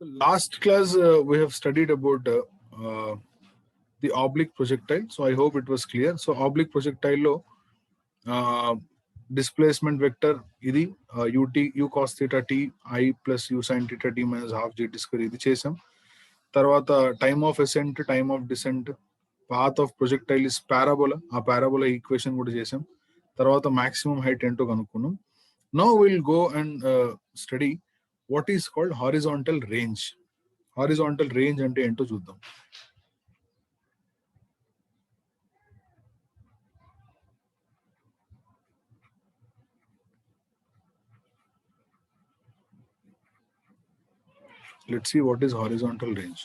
Last class, we have studied about the oblique projectile. So I hope it was clear. So oblique projectile lo displacement vector idi ut u cos theta t I plus u sin theta t minus half g t square ఇది చేసాం. తర్వాత time of ascent, time of descent, path of projectile is parabola, ఆ parabola equation కూడా చేసాం. తర్వాత maximum height ఏంటో కనుక్కున్నాం. Now will go and study what is called horizontal range. Horizontal range అంటే ఏంటో చూద్దాం. Let's see what is horizontal range.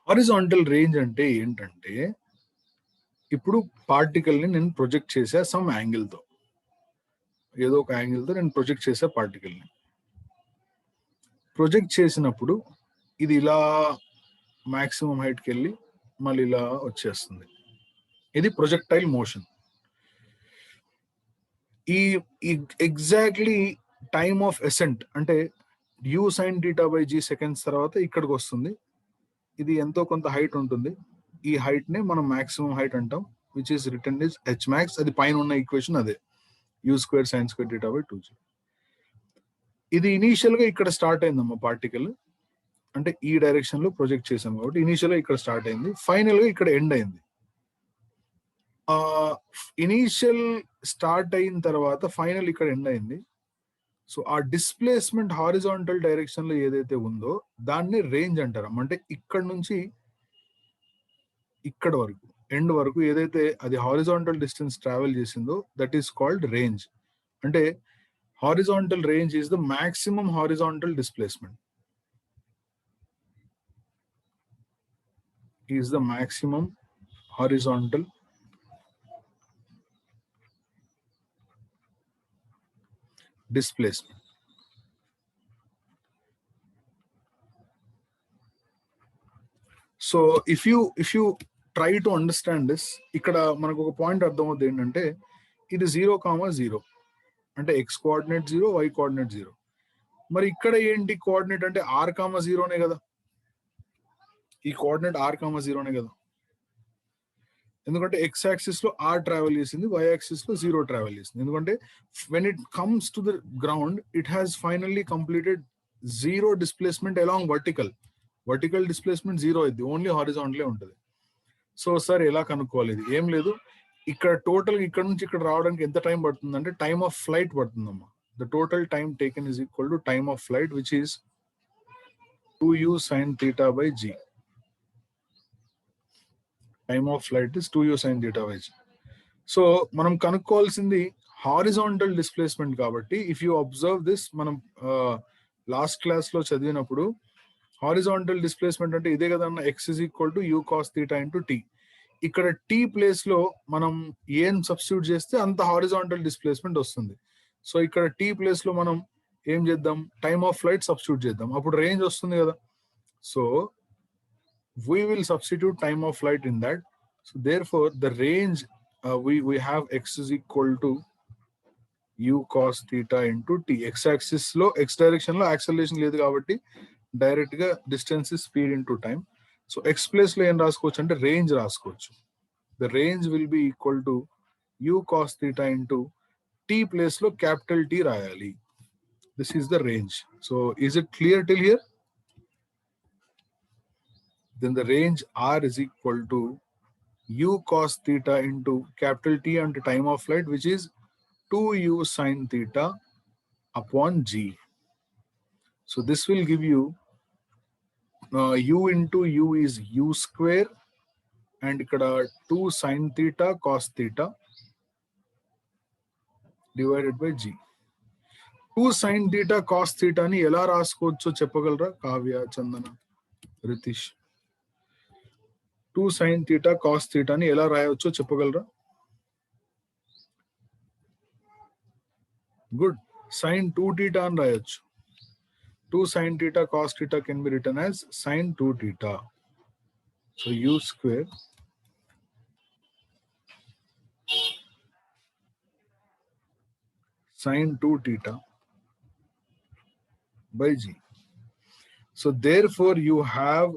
Horizontal range అంటే ఏంటంటే, ఇప్పుడు పార్టికల్ని నేను ప్రొజెక్ట్ చేసా సమ్ యాంగిల్తో, ఏదో ఒక యాంగిల్తో నేను ప్రొజెక్ట్ చేసా పార్టికల్ని. ప్రొజెక్ట్ చేసినప్పుడు ఇది ఇలా మాక్సిమం హైట్కి వెళ్ళి మళ్ళీ ఇలా వచ్చేస్తుంది. ఇది ప్రొజెక్టైల్ మోషన్. ఈ ఎగ్జాక్ట్లీ టైమ్ ఆఫ్ అసెంట్ అంటే u sine theta by g seconds తర్వాత ఇక్కడికి వస్తుంది. ఇది ఎంతో కొంత హైట్ ఉంటుంది. ఈ హైట్ నే మనం మాక్సిమం హైట్ అంటాం, which is return is H max. అది పైన ఉన్న ఈక్వేషన్ అదే, you square sine square theta by 2g. ఇది ఇనీషియల్ గా ఇక్కడ స్టార్ట్ అయిందమ్మా పార్టికల్, అంటే ఈ డైరెక్షన్ లో ప్రొజెక్ట్ చేసాం కాబట్టి ఇనీషియల్ గా ఇక్కడ స్టార్ట్ అయింది, ఫైనల్ గా ఇక్కడ ఎండ్ అయింది. ఇనీషియల్ స్టార్ట్ అయిన తర్వాత ఫైనల్ ఇక్కడ ఎండ్ అయింది. సో ఆ డిస్ప్లేస్మెంట్ హారిజాంటల్ డైరెక్షన్ లో ఏదైతే ఉందో దాన్ని రేంజ్ అంటారు. అంటే ఇక్కడ నుంచి ఇక్కడ వరకు ఎండ్ వరకు ఏదైతే అది హారిజాంటల్ డిస్టెన్స్ ట్రావెల్ చేసిందో దట్ ఈస్ కాల్డ్ రేంజ్. అంటే horizontal range is the maximum horizontal displacement, is the maximum horizontal displacement. So if you try to understand this, ఇక్కడ మనకు ఒక పాయింట్ అర్థమవుతుంది ఏంటంటే, ఇది 0,0 అంటే x కోఆర్డినేట్ 0, y కోఆర్డినేట్ 0. మరి ఇక్కడ ఏంటి కోఆర్డినేట్ అంటే r,0నే కదా, ఈ కోఆర్డినేట్ r,0నే కదా. ఎందుకంటే x యాక్సిస్ లో r ట్రావెల్ చేసింది, y యాక్సిస్ లో 0 ట్రావెల్ చేసింది. ఎందుకంటే when it comes to the ground it has finally completed 0 displacement along vertical displacement 0 అయింది, ఓన్లీ హారిజాంటల్ ఉంటుంది. సో సార్ ఎలా కనుక్కోవాలి? ఇది ఏం లేదు, ఇక్కడ టోటల్ ఇక్కడ నుంచి ఇక్కడ రావడానికి ఎంత టైం పడుతుంది అంటే టైమ్ ఆఫ్ ఫ్లైట్ పడుతుందమ్మా. The total time taken is equal to time of flight which is 2u sin theta by g. Time of flight is 2u sin theta by g. So మనం కనుక్కోవాల్సింది horizontal displacement కాబట్టి if you observe this, మనం last class లో చదివినప్పుడు horizontal displacement అంటే ఇదే కదా అన్న, x is equal to u cos theta into t. ఇక్కడ t ప్లేస్ లో మనం ఏం సబ్స్టిట్యూట్ చేస్తే అంత హారిజాంటల్ డిస్ప్లేస్మెంట్ వస్తుంది. సో ఇక్కడ t ప్లేస్ లో మనం ఏం చేద్దాం, టైమ్ ఆఫ్ ఫ్లైట్ సబ్స్టిట్యూట్ చేద్దాం, అప్పుడు రేంజ్ వస్తుంది కదా. So we will substitute time of flight in that. So therefore the range we have x is equal to u cos theta into t. X axis లో x direction లో acceleration లేదు కాబట్టి direct గా distance speed into time. So x place లో ఏం రాసుకోవచ్చు అంటే range రాసుకోవచ్చు. The range will be equal to u cos theta into t place లో క్యాపిటల్ T రాయాలి. This is the range. So is it clear till here? Then the range r is equal to u cos theta into capital T and time of flight, which is 2u sin theta upon g. So this will give you u into u is u square and ikkada 2 sin theta cos theta divided by g. 2 sin theta cos theta ni ela raskocho cheppagalaru Kavya, Chandana, Ritish? 2 sin theta cos theta ni ela రాయొచ్చో చెప్పగలరా? Good. sin 2 theta అని రాయొచ్చు. 2 sin theta cos theta can be written as sin 2 theta. So u square sine 2 theta by g. So therefore you have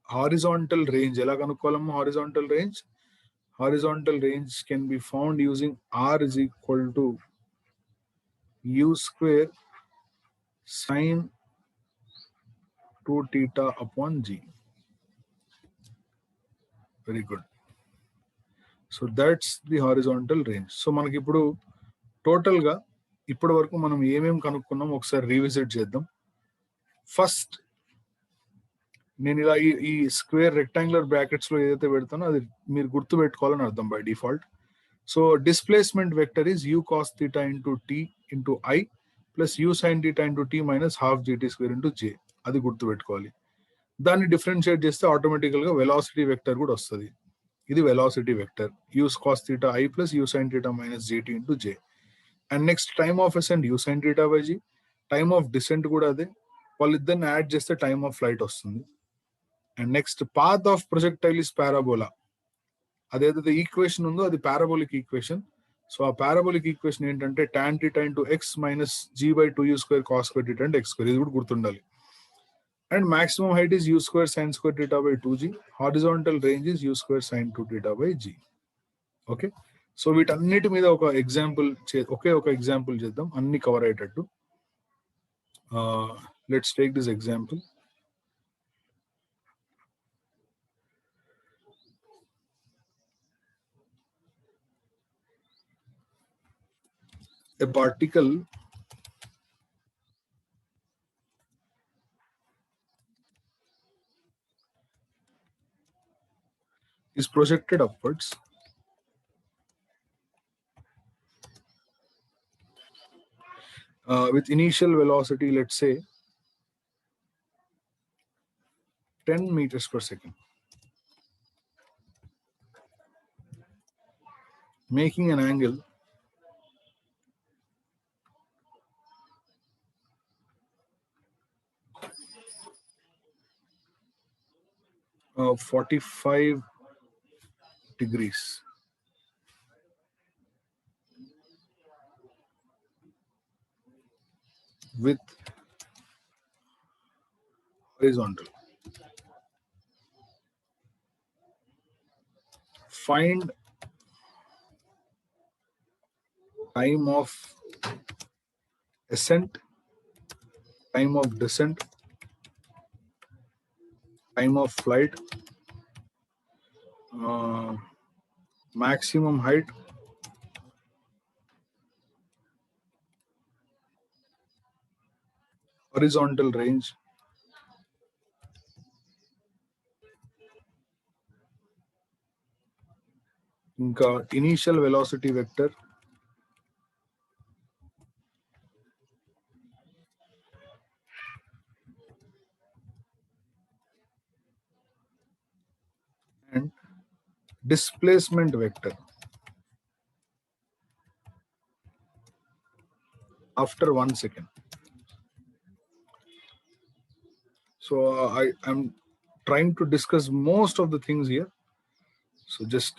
horizontal range. ఎలా కనుక్కోవాలమ్మా horizontal range? Horizontal range can be found using r is equal to u square sine 2 theta upon g. Very good. So that's the horizontal range. So మనకి ఇప్పుడు total గా ఇప్పటి వరకు మనం ఏమేమి కనుక్కున్నాం ఒకసారి revisit చేద్దాం. ఫస్ట్ నేను ఇలా ఈ స్క్వేర్ రెక్టాంగులర్ బ్రాకెట్స్ లో ఏదైతే పెడతానో అది మీరు గుర్తు పెట్టుకోవాలని అర్థం by default. So displacement vector is u cos theta into t into I plus u sin theta into t minus half gt square into j. అది గుర్తు పెట్టుకోవాలి. దాన్ని డిఫరెన్షియేట్ చేస్తే ఆటోమేటికల్ గా వెలాసిటీ వెక్టర్ కూడా వస్తుంది. ఇది velocity vector u cos theta I plus u sin theta minus gt into j. And next time of ascent u sin theta by g. Time of descent కూడా అదే. వాళ్ళిద్దరిని యాడ్ చేస్తే time of flight వస్తుంది. And next path of projectile is parabola. అదేదైతే equation ఉందో అది parabolic equation. So ఆ parabolic equation ఏంటంటే tan theta into x minus g by 2u square cos square theta and x square. ఇది కూడా గుర్తుండాలి. And maximum height is u square sin square theta by 2g. Horizontal range is u square sin 2 theta by g. Okay, so వీటన్నిటి మీద ఒక example ఒకే ఒక example చేద్దాం అన్ని cover అయ్యేటట్టు. Let's take this example. A particle is projected upwards with initial velocity, let's say 10 meters per second, making an angle of 45 degrees. With horizontal. Find time of ascent, time of descent, time of flight, maximum height, horizontal range, ఇంకా initial velocity vector, and displacement vector after 1 second. So I'm trying to discuss most of the things here. So just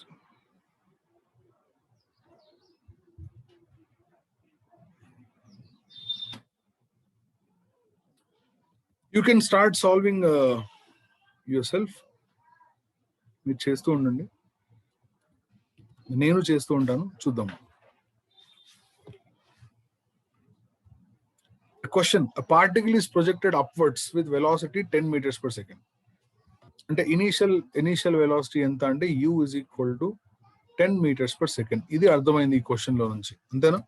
you can start solving yourself. మీరు చేస్తూ ఉండండి, నేను చేస్తూ ఉంటాను, చూద్దాం. Question: a particle is projected upwards with velocity 10 meters per second. అంటే initial velocity ఎంత అంటే u is equal to 10 meters per second. ఇది అర్థమైంది ఈ క్వశ్చన్ లో నుంచి, అంతేనా?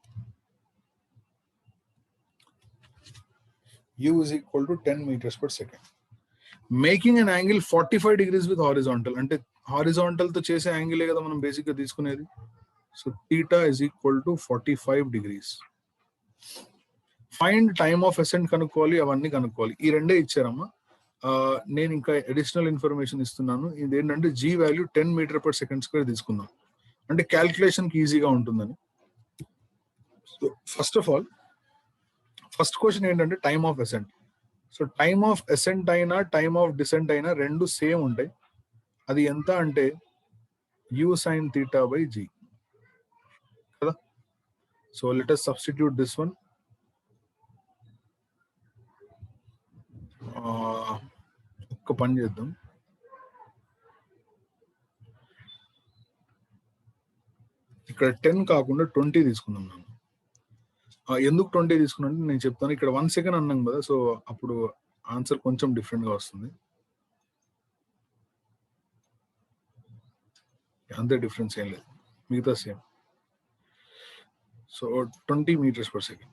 u is equal to 10 meters per second. Making an angle 45 degrees with horizontal. అంటే హారిజాంటల్ తో చేసే యాంగిలే కదా మనం బేసిక్ గా తీసుకునేది. So theta is equal to 45 degrees. Find time of ascent కనుక్కోవాలి, అవన్నీ కనుక్కోవాలి. ఈ రెండే ఇచ్చారమ్మా. నేను ఇంకా అడిషనల్ ఇన్ఫర్మేషన్ ఇస్తున్నాను. ఇది ఏంటంటే g value 10 meter per second square తీసుకుందాం, అంటే క్యాల్కులేషన్ కి ఈజీగా ఉంటుందని. So first of all first question ఏంటంటే time of ascent. So time of ascent అయినా టైమ్ ఆఫ్ డిసెంట్ అయినా రెండు సేమ్ ఉంటాయి. అది ఎంత అంటే u sin theta by g కదా. So let us substitute this one. ఒక్క పని చేద్దాం. ఇక్కడ 10 కాకుండా 20 తీసుకుందాం మనం. ఎందుకు 20 తీసుకున్నాను నేను చెప్తాను. ఇక్కడ 1 సెకండ్ అన్నాం కదా, సో అప్పుడు ఆన్సర్ కొంచెం డిఫరెంట్ గా వస్తుంది. అంతే, డిఫరెన్స్ ఏం లేదు, మిగతా same. So 20 meters per second.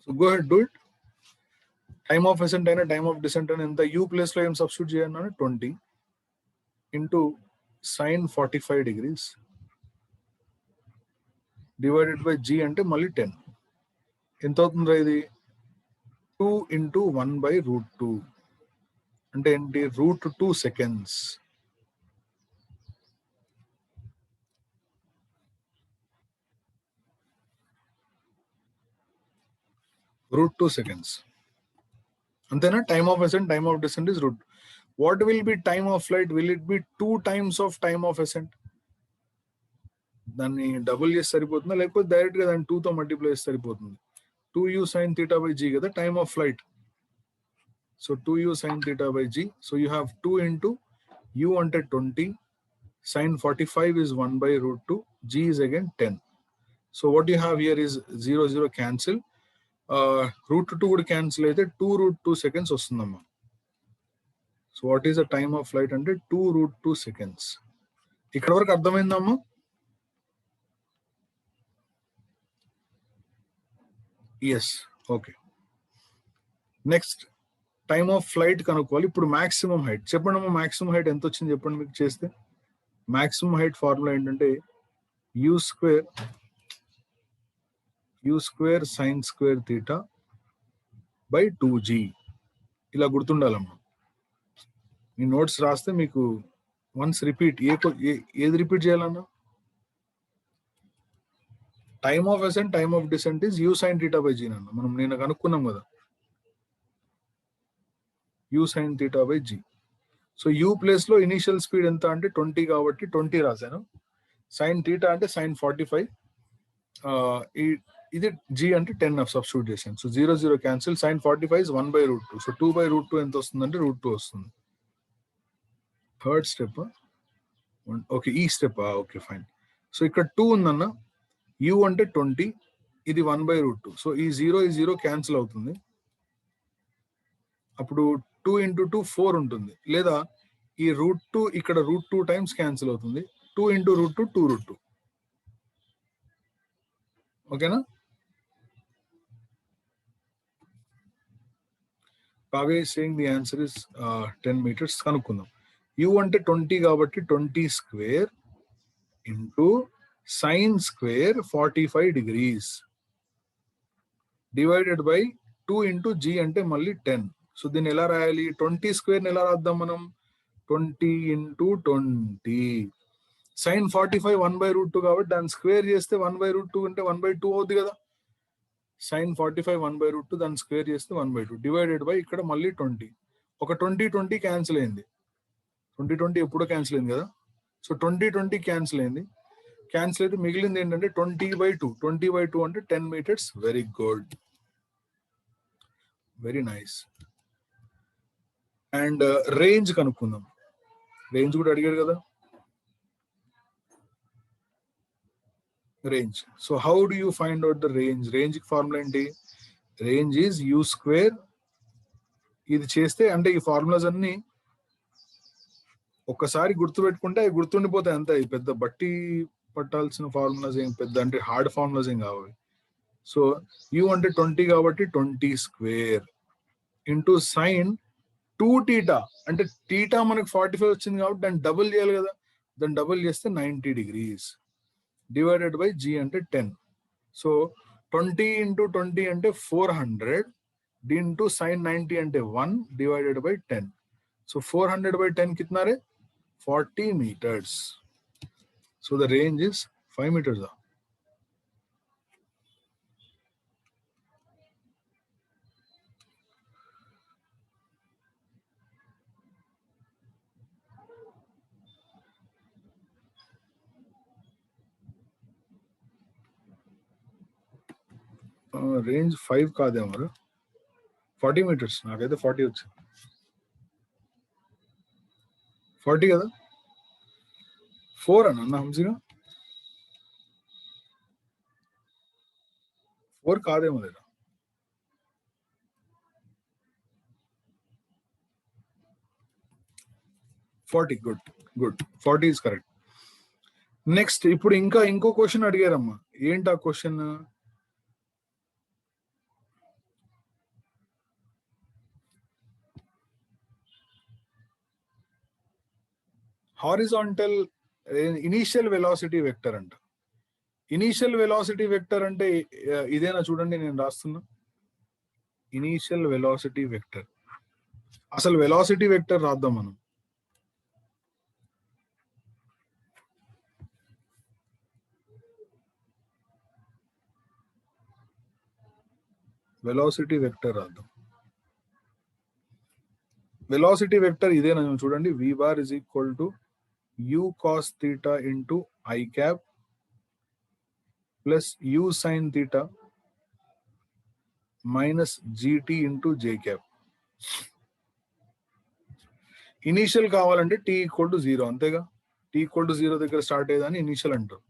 So go ahead, do it. Time of ascent అయినా time of descent అయినా ఎంత, u ప్లేస్ లో ఏం సబ్స్టిట్యూట్ చేయాలన్నా 20 into sin 45 degrees divided by g అంటే మళ్ళీ 10. ఎంత అవుతుందిరా ఇది? 2 into 1 by root 2 అంటే ఏంటి? root 2 seconds. root 2 seconds. అంతేనా? time of ascent, time of descent is root. What will be time of flight? Will it be 2 times of time of ascent? దాన్ని double చేసి సరిపోతుందా, లేకపోతే డైరెక్ట్ గా దాన్ని 2 తో మల్టిప్లై చేసి సరిపోతుంది? 2u sin theta by g కదా time of flight. So 2u sin theta by g. So you have 2 into u అంటే 20, sin 45 is 1 by root 2, g is again 10. So what you have here is 0, 0 cancel. Root 2 would cancel అయితే 2 root 2 seconds వస్తుందమ్మా. So what is the time of flight అంటే 2 root 2 seconds. ఇక్కడ వరకు అర్థమైందమ్మా? Yes, okay. Next time of flight కనుక్కోవాలి. ఇప్పుడు maximum height చెప్పండి అమ్మా. మాక్సిమం హైట్ ఎంత వచ్చింది చెప్పండి మీకు చేస్తే. మాక్సిమం హైట్ ఫార్ములా ఏంటంటే u square sine square theta by 2g. ఇలా గుర్తుండాలమ్మా. మీ నోట్స్ రాస్తే మీకు వన్స్ రిపీట్, ఏది రిపీట్ చేయాలన్నా? Time of ascent, time of descent is u sine theta by g అన్న. మనం నేను కనుక్కున్నాం కదా, u sine theta by g. So u place లో ఇనిషియల్ స్పీడ్ ఎంత అంటే 20 కాబట్టి 20 రాశాను. సైన్ థీటా అంటే సైన్ 45, ఇది జీ అంటే 10 సబ్స్టిట్యూట్ చేశాను. So 0, 0 cancel. Sine 45 is 1 by root 2. So 2 by root 2 ఎంత వస్తుందంటే root 2 వస్తుంది. థర్డ్ స్టెప్, ఓకే, ఈ స్టెప్, ఓకే ఫైన్. సో ఇక్కడ 2 ఉందన్న, u అంటే 20, ఇది 1 by root 2. సో ఈ 0 క్యాన్సిల్ అవుతుంది. అప్పుడు 2 into 2 4 ఉంటుంది. లేదా ఈ రూట్ 2 ఇక్కడ రూట్ 2 టైమ్స్ క్యాన్సిల్ అవుతుంది. 2 into root 2 2 root 2. ఓకేనా? Kavya saying the answer is 10 meters. కనుక్కుందాం. u అంటే 20 కాబట్టి 20 square into sine square 45 degrees divided by 2 into g అంటే మళ్ళీ 10. సో దీన్ని ఎలా రాయాలి? 20 స్క్వేర్ ఎలా రాద్దాం మనం? 20 into 20. సైన్ 45 1 by root 2 కాబట్టి దాన్ని స్క్వేర్ చేస్తే 1 by root 2 అంటే 1 by 2 అవుతుంది కదా. సైన్ 45 1 by root 2 దాన్ని స్క్వేర్ చేస్తే 1 by 2 డివైడెడ్ బై ఇక్కడ మళ్ళీ 20. ఒక 20 క్యాన్సిల్ అయింది. 20 ఎప్పుడో క్యాన్సిల్ అయింది కదా. సో 20 క్యాన్సిల్ అయింది. క్యాన్సిల్ అయితే మిగిలింది ఏంటంటే 20/2. 20/2 అంటే 10 meters. Very good, very nice. And range కనుక్కుందాం. రేంజ్ కూడా అడిగారు కదా. Range. So how do you find out the range? Range formula ఏంటి? Range is u square. ఇది చేస్తే అంటే ఈ ఫార్ములాస్ అన్ని ఒక్కసారి గుర్తుపెట్టుకుంటే అవి గుర్తుండిపోతాయి అంతే. పెద్ద బట్టి పట్టాల్సిన ఫార్ములాస్ ఏం పెద్ద అంటే హార్డ్ ఫార్ములాస్ ఏం కావాలి. సో యూ అంటే 20 కాబట్టి 20 స్క్వేర్ ఇంటూ సైన్ 2 θ అంటే టీటా మనకు 45 వచ్చింది కాబట్టి దాన్ని డబుల్ చేయాలి కదా. దాన్ని డబుల్ చేస్తే 90 degrees డివైడెడ్ బై జీ అంటే 10. సో 20 into 20 అంటే 400 ఇంటూ సైన్ 90 అంటే 1 డివైడెడ్ బై 10. సో 400/10 कितना रे? 40 meters. So the range is 5 meters. Range 5 కాదేమో, 40 మీటర్స్. నాకైతే 40 వచ్చింది. 40 కదా, 4 అన్న హంసిగా, 4 కాదేమో లేదా. Good 40 is correct. నెక్స్ట్ ఇప్పుడు ఇంకో క్వశ్చన్ అడిగారమ్మా. ఏంటి ఆ question? Horizontal initial velocity vector అంట. ఇనీషియల్ వెలాసిటీ వెక్టర్ అంటే ఇదేనా? చూడండి నేను రాస్తున్నా. ఇనీషియల్ వెలాసిటీ వెక్టర్, అసలు వెలాసిటీ వెక్టర్ రాద్దాం మనం. వెలాసిటీ వెక్టర్ రాద్దాం. వెలాసిటీ వెక్టర్ ఇదేనా? చూడండి, v bar is equal to u cos theta into I cap plus u sin theta minus gt into j cap. Initial కావాలంటే t ఈక్వల్ టు 0, అంతేగా. t equal to 0 దగ్గర start అయ్యేదాన్ని initial అంటారు.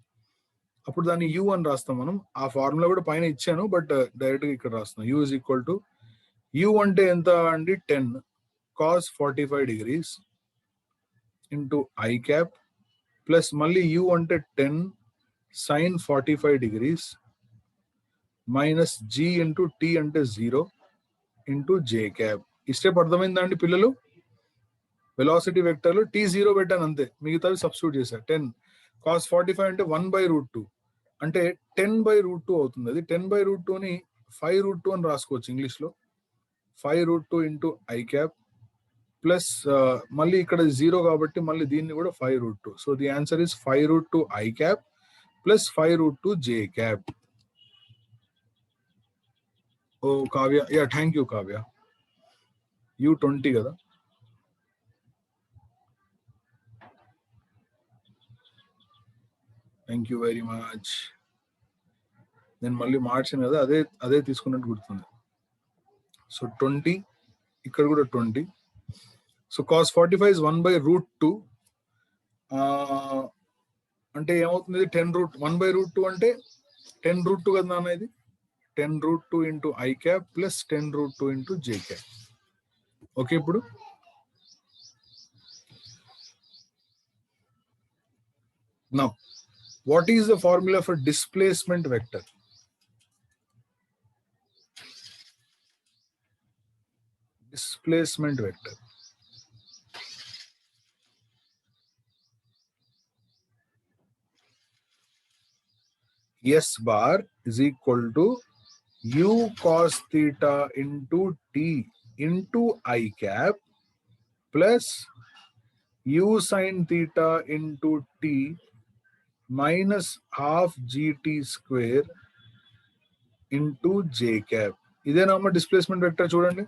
అప్పుడు దాన్ని u అని రాస్తాం మనం. ఆ ఫార్ములా కూడా పైన ఇచ్చాను, బట్ డైరెక్ట్ గా ఇక్కడ రాస్తున్నాం. u is equal to, u అంటే ఎంత అండి, 10 cos 45 degrees into I cap plus మళ్ళీ u అంటే 10 sin 45 degrees minus g into t అంటే 0 ఇంటూ j క్యాప్. ఈ స్టెప్ అర్థమైందా అండి పిల్లలు? వెలాసిటీ వెక్టర్లో t0 పెట్టాను అంతే, మిగతావి సబ్స్టిట్యూట్ చేశాను. 10 cos 45 అంటే 1/√2 అంటే 10/√2 అవుతుంది. అది 10/√2ని 5√2 అని రాసుకోవచ్చు ఇంగ్లీష్లో. 5√2 ఇంటూ ఐ క్యాప్ ప్లస్ మళ్ళీ ఇక్కడ 0 కాబట్టి మళ్ళీ దీన్ని కూడా 5√2. So the answer is 5√2 i cap plus 5√2 j cap. Oh Kavya, yeah thank you Kavya. U20 కదా. Thank you very much. నేను మళ్ళీ మార్చాను కదా, అదే తీసుకున్నట్టు గుర్తుంది. సో 20, ఇక్కడ కూడా 20. సో cos 45 is 1/√2 అంటే ఏమవుతుంది? 1/√2 అంటే 10√2 కదా నాన్న. ఇది 10√2 into i cap plus 10√2 into j cap. Okay, ఇప్పుడు now what is the formula for displacement vector? Displacement vector. S bar is equal to u cos theta into t into I cap plus u sin theta into t minus half gt square into j cap. ఇదేనా అమ్మ displacement vector? చూడండి,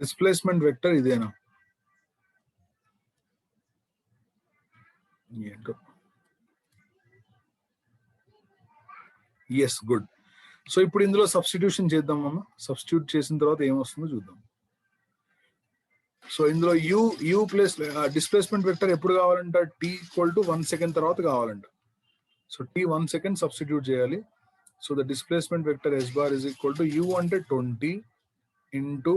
displacement vector ఇదేనా? ఏంటో. Yes, good. So ఇప్పుడు ఇందులో substitution చేద్దాం అమ్మ. Substitute చేసిన తర్వాత ఏమొస్తుందో చూద్దాం. సో ఇందులో u ప్లస్ డిస్ప్లేస్మెంట్ వెక్టర్ ఎప్పుడు కావాలంట? t ఈక్వల్ టు 1 సెకండ్ తర్వాత కావాలంట. సో t 1 సెకండ్ సబ్స్టిట్యూట్ చేయాలి. So the displacement vector s bar is equal to u అంటే 20 into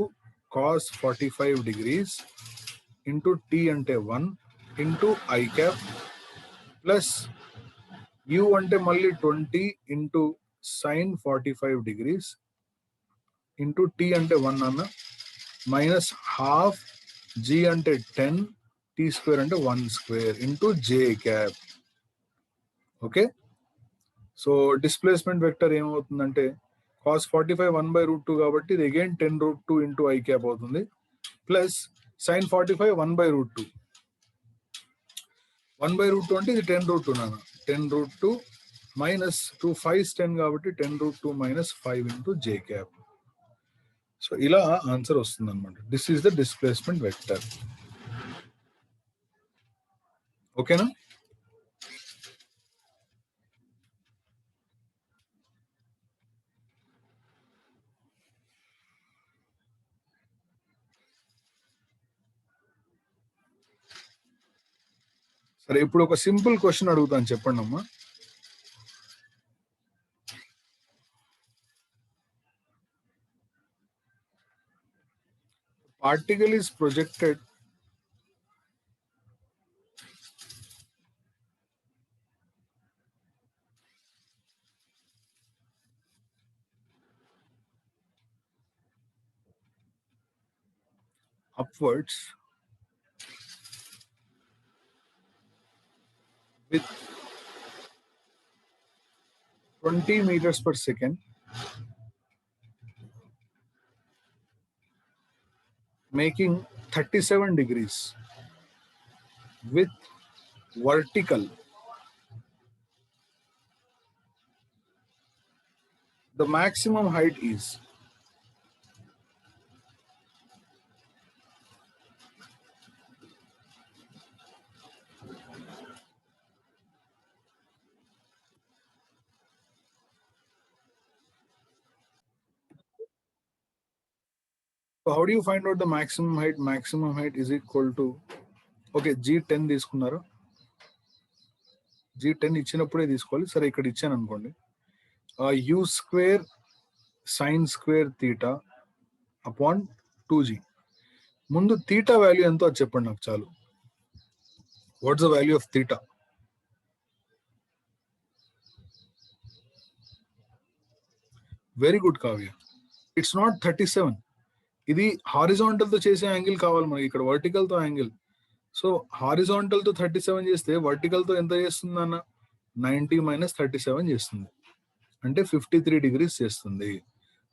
cos 45 degrees into t అంటే 1 into i cap plus u అంటే మళ్ళీ 20 into sin 45 degrees into t అంటే 1 అన్న minus half g అంటే 10 t square అంటే 1 square into j cap. Okay, so displacement vector ఏమవుతుందంటే cos 45 1/√2 కాబట్టి ఇది అగైన్ 10√2 ఇంటూ ఐ క్యాప్ అవుతుంది ప్లస్ sin 45 1/√2. 1/√2 అంటే ఇది 10√2 నాన్న. 10√2 మైనస్ 2 5 10 కాబట్టి 10√2 minus 5 into j cap. So ఇలా ఆన్సర్ వస్తుంది అనమాట. This is the displacement vector. ఓకేనా? సరే, ఇప్పుడు ఒక సింపుల్ క్వశ్చన్ అడుగుతాను, చెప్పండి అమ్మా. Particle is projected upwards with 20 meters per second, making 37 degrees with vertical. The maximum height is so how do you find out the maximum height? Maximum height is equal to, okay, G10 తీసుకున్నారు. G10 ఇచ్చినప్పుడే తీసుకోవాలి. సరే, ఇక్కడ ఇచ్చాను అనుకోండి, U square sin square theta upon 2G. ముందు theta value ఎంతో అది చెప్పండి నాకు చాలు. What's the value of theta? Very good Kavya. It's not 37. ఇది హారిజాంటల్ తో చేసే యాంగిల్ కావాలి మనకి, ఇక్కడ వర్టికల్ తో యాంగిల్. సో హారిజాంటల్ తో 37 చేస్తే వర్టికల్ తో ఎంత చేస్తుంది అన్న? 90 మైనస్ 37 చేస్తుంది, అంటే 53 degrees చేస్తుంది.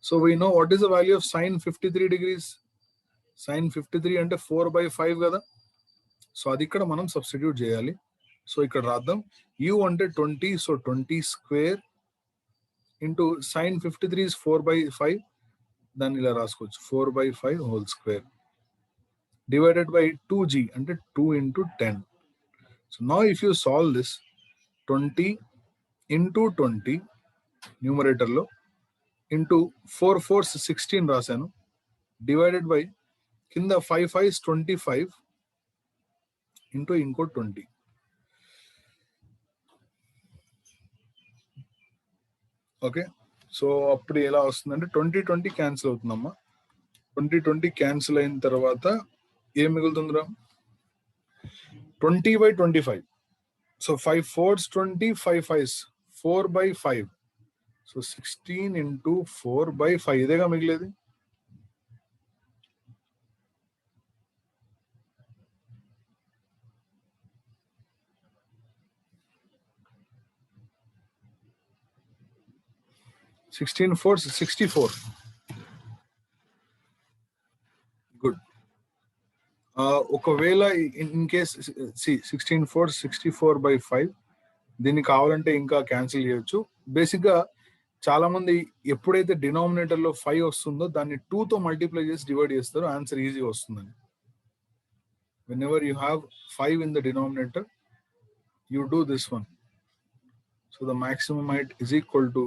So we know what is the value of sine 53 degrees. Sine 53 అంటే 4/5 కదా. సో అది ఇక్కడ మనం సబ్స్టిట్యూట్ చేయాలి. సో ఇక్కడ రాద్దాం, u అంటే 20, so 20 square into sine 53 is 4/5. దాన్ని ఇలా రాసుకోవచ్చు, 4/5 whole square divided by 2G అంటే 2 into 10. So now if you solve this, 20 into 20 న్యూమరేటర్లో ఇంటూ 4 4s 16 రాశాను, డివైడెడ్ బై కింద 5 5s 25 ఇంటూ ఇంకో 20. ఓకే, సో అప్పుడు ఎలా వస్తుందంటే 20 20 క్యాన్సిల్ అవుతుందమ్మా. 20 20 క్యాన్సిల్ అయిన తర్వాత ఏం మిగులుతుందిరా? 20/25. So 5 4s 20, 5 5s 4/5. So 16 into 4/5 ఇదేగా మిగిలేది. Sixteen 4s 64. గుడ్. ఒకవేళ ఇన్ కేస్ 16 4s 64/5, దీన్ని కావాలంటే ఇంకా క్యాన్సిల్ చేయొచ్చు. బేసిక్ గా చాలా మంది ఎప్పుడైతే డినామినేటర్ లో 5 వస్తుందో దాన్ని 2 తో మల్టిప్లై చేసి డివైడ్ చేస్తారో ఆన్సర్ ఈజీగా వస్తుందని. whenever you have 5 in the denominator, you do this one. So the maximum height is equal to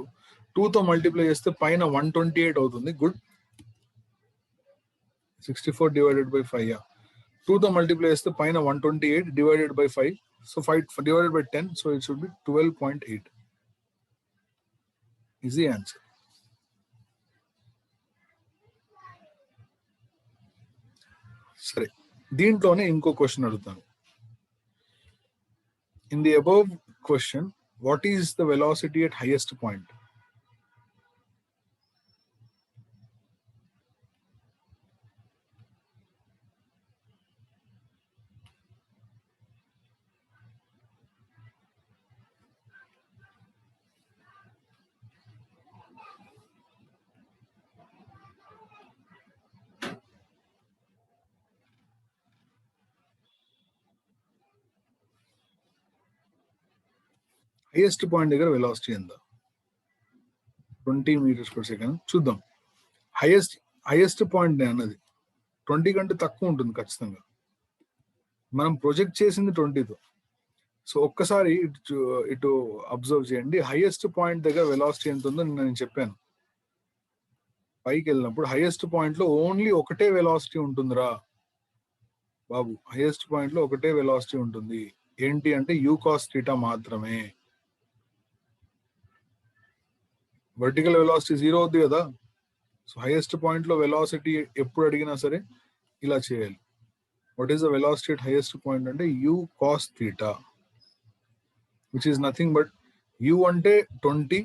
2 తో మల్టిప్లై చేస్తే పైన 128 అవుతుంది. గుడ్. 64 divided by 5. Yeah, 2 తో మల్టిప్లై చేస్తే పైన 128 divided by 5. So 5 divided by 10, so it should be 12.8 is the answer. సరే, దీంట్లోనే ఇంకో క్వశ్చన్ అడుగుతాను. In the above question, what is the velocity at highest point? Highest point దగ్గర velocity ఎంత? 20 meters per second. చూద్దాం. Highest point అన్నది 20 కంటే తక్కువ ఉంటుంది ఖచ్చితంగా. మనం ప్రొజెక్ట్ చేసింది 20తో. సో ఒక్కసారి ఇటు అబ్జర్వ్ చేయండి. హైయెస్ట్ పాయింట్ దగ్గర వెలాసిటీ ఎంత ఉందో నేను చెప్పాను. పైకి వెళ్ళినప్పుడు హైయెస్ట్ పాయింట్ లో ఓన్లీ ఒకటే వెలాసిటీ ఉంటుందిరా బాబు. హైయెస్ట్ పాయింట్ లో ఒకటే వెలాసిటీ ఉంటుంది. ఏంటి అంటే యూ కాస్ థీటా మాత్రమే. వర్టికల్ వెలాసిటీ 0 అవుద్ది కదా. సో హైయెస్ట్ పాయింట్ లో వెలాసిటీ ఎప్పుడు అడిగినా సరే ఇలా చేయాలి. What is the velocity at highest point అంటే u cos theta, which is nothing but u అంటే 20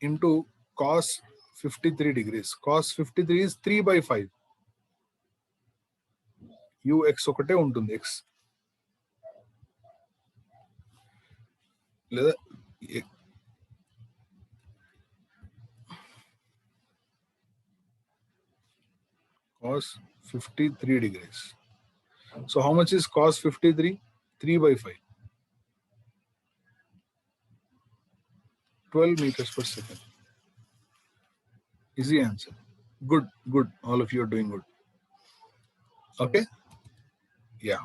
into cos 53 degrees. Cos 53 is 3/5. ux ఒకటే ఉంటుంది, ఎక్స్ లేదా cos 53 degrees. So how much is cos 53? 3/5. 12 meters per second. Easy answer. Good. All of you are doing good. Okay? Yeah.